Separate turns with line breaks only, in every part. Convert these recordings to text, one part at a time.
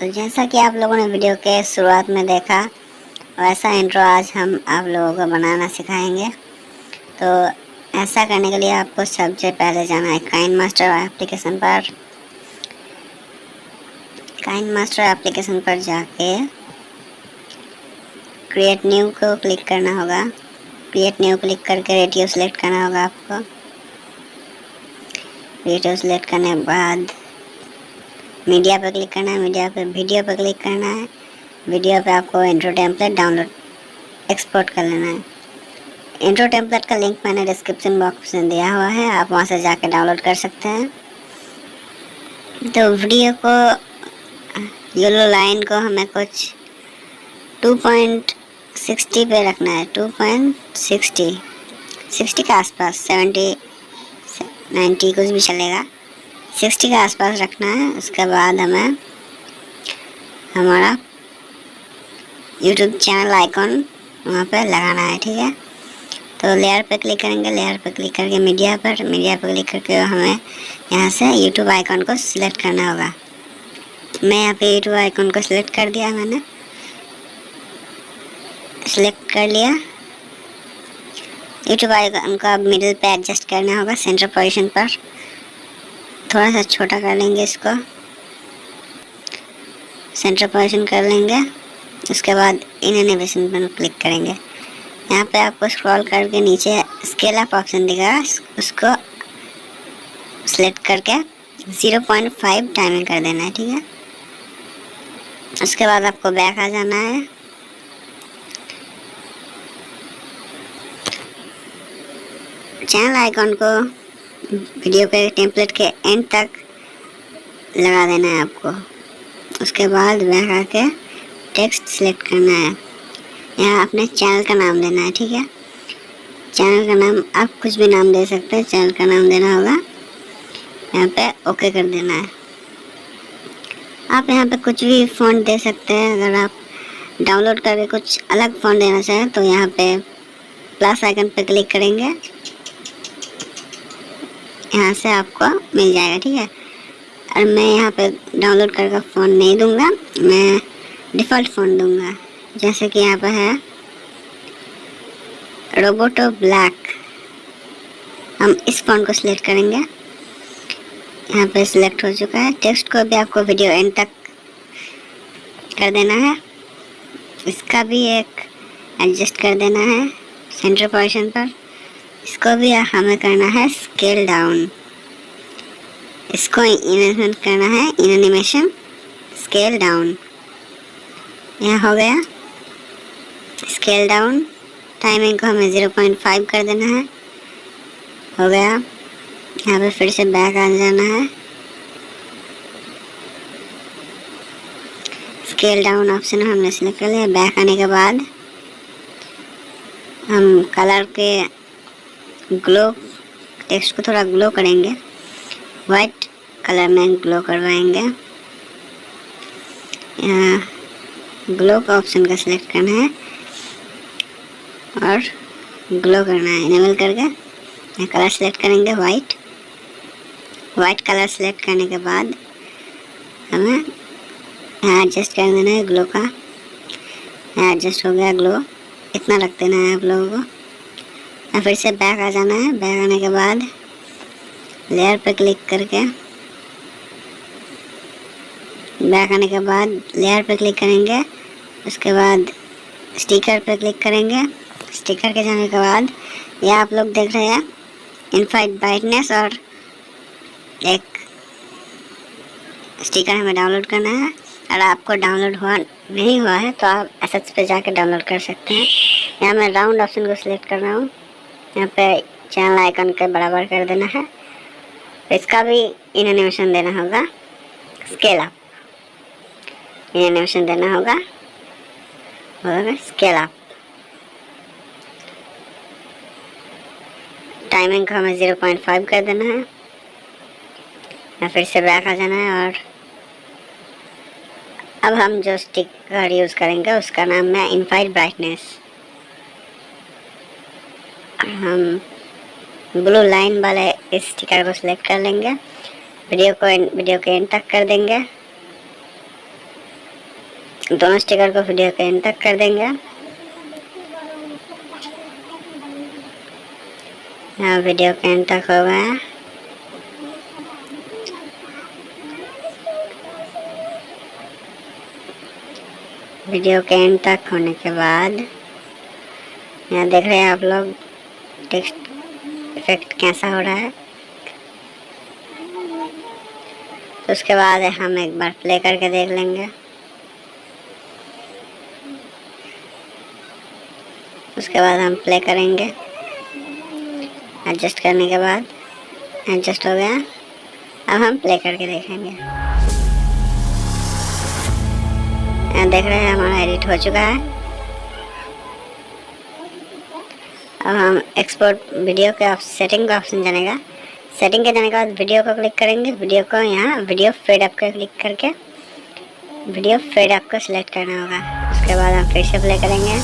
तो जैसा कि आप लोगों ने वीडियो के शुरुआत में देखा, वैसा इंट्रो आज हम आप लोगों को बनाना सिखाएंगे। तो ऐसा करने के लिए आपको सबसे पहले जाना है काइनमास्टर एप्लीकेशन पर जाके क्रिएट न्यू को क्लिक करना होगा। क्रिएट न्यू क्लिक करके रेडियो सेलेक्ट करना होगा आपको। रेडियो सेलेक्ट करने के बाद मीडिया पर क्लिक करना है। मीडिया पर वीडियो पर क्लिक करना है। वीडियो पे आपको इंट्रो टेम्पलेट डाउनलोड एक्सपोर्ट कर लेना है। इंट्रो टेम्पलेट का लिंक मैंने डिस्क्रिप्शन बॉक्स में दिया हुआ है, आप वहाँ से जाके डाउनलोड कर सकते हैं। तो वीडियो को येलो लाइन को हमें कुछ 2.60 पे रखना है। 2.60 60 के आसपास, 70 90 कुछ भी चलेगा, 60 के आसपास रखना है। उसके बाद हमें हमारा YouTube चैनल आइकॉन वहाँ पे लगाना है, ठीक है। तो लेयर पे क्लिक करेंगे। लेयर पे क्लिक करके मीडिया पर क्लिक करके हमें यहाँ से YouTube आइकॉन को सिलेक्ट करना होगा। मैं यहाँ पे YouTube आइकॉन को सिलेक्ट कर दिया, मैंने सिलेक्ट कर लिया। YouTube आइकॉन को अब मिडिल पे एडजस्ट करना होगा, सेंटर पोजीशन पर थोड़ा सा छोटा कर लेंगे, इसको सेंटर पोजीशन कर लेंगे। उसके बाद इन एनिमेशन पर क्लिक करेंगे। यहाँ पे आपको स्क्रॉल करके नीचे स्केल अप ऑप्शन दिखेगा, उसको सिलेक्ट करके 0.5 टाइमिंग कर देना है, ठीक है। उसके बाद आपको बैक आ जाना है। चैनल आइकॉन को वीडियो के टेम्पलेट के एंड तक लगा देना है आपको। उसके बाद बैक आके टेक्स्ट सिलेक्ट करना है। यहाँ अपने चैनल का नाम देना है, ठीक है। चैनल का नाम आप कुछ भी नाम दे सकते हैं, चैनल का नाम देना होगा। यहाँ पे ओके कर देना है। आप यहाँ पे कुछ भी फ़ॉन्ट दे सकते हैं। अगर आप डाउनलोड करके कुछ अलग फ़ॉन्ट देना चाहें तो यहाँ पे प्लस आइकन पे क्लिक करेंगे, यहाँ से आपको मिल जाएगा, ठीक है। और मैं यहाँ पे डाउनलोड करके फ़ॉन्ट नहीं दूंगा, मैं डिफ़ॉल्ट फ़ॉन्ट दूंगा। जैसे कि यहाँ पे है रोबोटो ब्लैक, हम इस फ़ॉन्ट को सिलेक्ट करेंगे। यहाँ पे सिलेक्ट हो चुका है। टेक्स्ट को भी आपको वीडियो एंड तक कर देना है। इसका भी एक एडजस्ट कर देना है सेंटर पोजीशन पर। इसको भी हमें करना है स्केल डाउन। इसको एनिमेशन करना है, इन एनिमेशन स्केल डाउन। यह हो गया स्केल डाउन। टाइमिंग को हमें 0.5 कर देना है, हो गया। यहाँ पे फिर से बैक आ जाना है। स्केल डाउन ऑप्शन हमने सिलेक्ट कर लिया। बैक आने के बाद हम कलर के ग्लो, टेक्स्ट को थोड़ा ग्लो करेंगे, वाइट कलर में ग्लो करवाएंगे। यहाँ ग्लो का ऑप्शन का सिलेक्ट करना है और ग्लो करना है। इनेबल करके यहाँ कलर सेलेक्ट करेंगे, वाइट कलर सेलेक्ट करने के बाद हमें यहाँ एडजस्ट कर देना है ग्लो का। यहाँ एडजस्ट हो गया ग्लो, इतना रख देना है आप लोगों को। और फिर से बैक आ जाना है। बैक आने के बाद लेयर पे क्लिक करके बैक आने के बाद लेयर पे क्लिक करेंगे। उसके बाद स्टिकर पे क्लिक करेंगे। स्टिकर के जाने के बाद ये आप लोग देख रहे हैं इनफाइट ब्राइटनेस और एक स्टिकर हमें डाउनलोड करना है। अगर आपको डाउनलोड नहीं हुआ है तो आप एसेट्स पे जाके डाउनलोड कर सकते हैं। यहाँ मैं राउंड ऑप्शन को सिलेक्ट कर रहा हूँ। यहाँ पे चैनल आइकन के बराबर कर देना है। इसका भी इन एनिमेशन देना होगा, स्केल अप इन एनिमेशन देना होगा, स्केल अप। टाइमिंग को हमें 0.5 कर देना है। या फिर से बैक आ जाना है। और अब हम जो स्टिकर यूज़ करेंगे उसका नाम है इनफाइट ब्राइटनेस। हम ब्लू लाइन वाले इस स्टिकर को सिलेक्ट कर लेंगे। वीडियो के एंड तक कर देंगे। दोनों स्टिकर को वीडियो के एंड तक कर देंगे। यहाँ वीडियो के एंड तक हो गए हैं। वीडियो के एंड तक होने के बाद यहाँ देख रहे हैं आप लोग टेक्स्ट इफेक्ट कैसा हो रहा है। तो उसके बाद हम एक बार प्ले करके देख लेंगे। उसके बाद हम प्ले करेंगे। एडजस्ट करने के बाद एडजस्ट हो गया। अब हम प्ले करके देखेंगे। यहाँ देख रहे हैं हमारा एडिट हो चुका है। अब हम एक्सपोर्ट वीडियो के सेटिंग का ऑप्शन जानेगा। सेटिंग के जाने के बाद वीडियो को क्लिक करेंगे। वीडियो को यहाँ वीडियो फेड अप को क्लिक करके वीडियो फेड अप को सिलेक्ट करना होगा। उसके बाद हम फिर से प्ले करेंगे।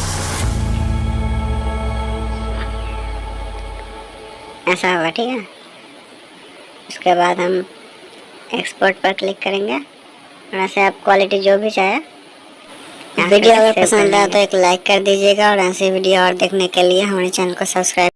ऐसा होगा, ठीक है। उसके बाद हम एक्सपोर्ट पर क्लिक करेंगे और ऐसे आप क्वालिटी जो भी चाहे। वीडियो अगर पसंद आया तो एक लाइक कर दीजिएगा और ऐसे वीडियो और देखने के लिए हमारे चैनल को सब्सक्राइब